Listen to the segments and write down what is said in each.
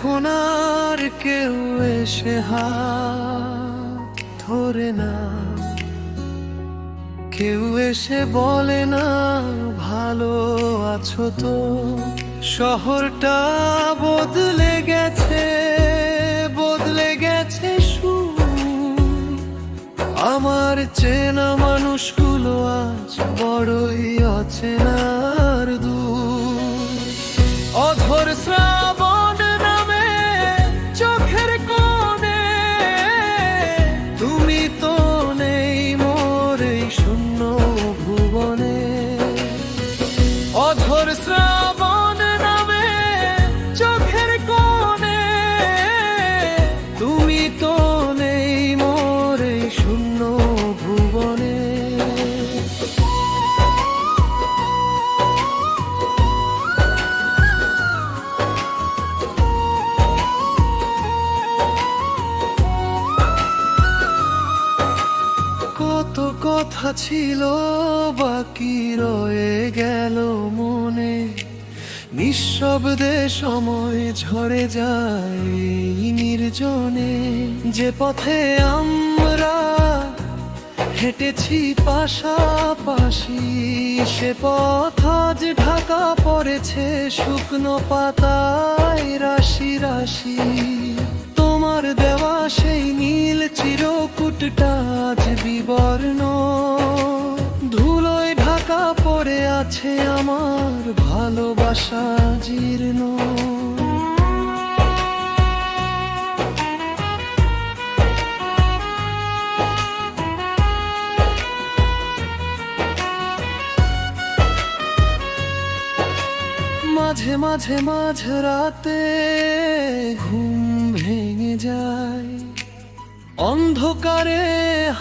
এখন আর কেউ এসে হাত ধরে না, কেউ এসে বলে না ভালো আছো তো। শহরটা বদলে গেছে, বদলে গেছে সুর। আমার চেনা মানুষগুলো আজ বড়ই অচেনার দূর। অধর শ্রাবণ নামে চোখের কোণে তুমি তো নেই মোর এই শূন্য ভুবনে। অধর শ্রাবণ নামে চোখের কোণে তুমি তো নেই মোর এই শূন্য ভুবনে। কত কথা ছিল বাকি রয়ে গেল মনে, নিঃশব্দে সময় ঝরে যায় নির্জনে। যে পথে আমরা হেঁটেছি পাশাপাশি, সে পথ আজ ঢাকা পড়েছে শুকনো পাতায় রাশি রাশি। তোমার দেওয়া সেই নীল চিরকুটটা আজ বিবর্ণ, ধুলোয় ঢাকা পড়ে আছে আমার ভালোবাসা জীর্ণ। মাঝে মাঝে মাঝ রাতে ঘুম ভেঙে যায়, অন্ধকারে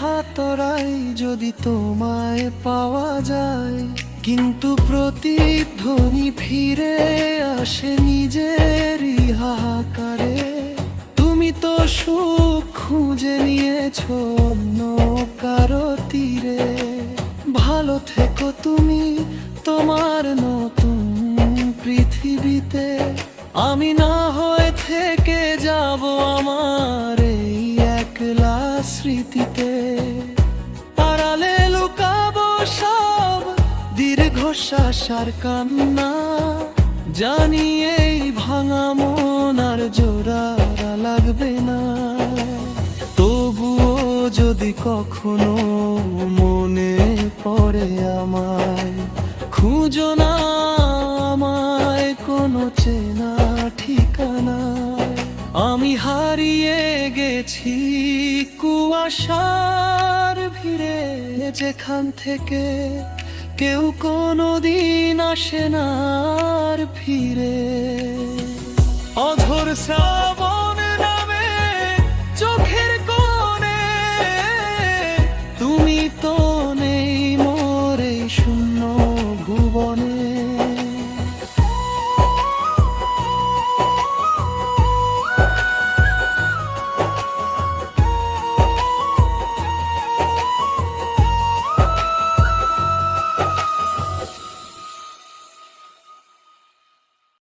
হাতড়াই যদি তোমায় পাওয়া যায়। কিন্তু প্রতিধ্বনি ফিরে আসে নিজেরই হাহাকারে। তুমি তো সুখ খুঁজে নিয়েছো অন্য কারো তীরে। ভালো থেকো তুমি তোমার নতুন পৃথিবীতে, আমি না হয়ে থেকে যাব আমার এই একলা স্মৃতিতে। আড়ালে লুকাবো সব দীর্ঘশ্বাস আর কান্না, জানি এই ভাঙা মন আর জোড়া লাগবে না। তবুও যদি কখনো মনে পড়ে আমায়, খুঁজো না আমায় কোনো চেনা ঠিকানায়। আমি হারিয়ে গেছি কুয়াশার ভিড়ে, যেখান থেকে কেউ কোনোদিন আসে না আর ফিরে। অধর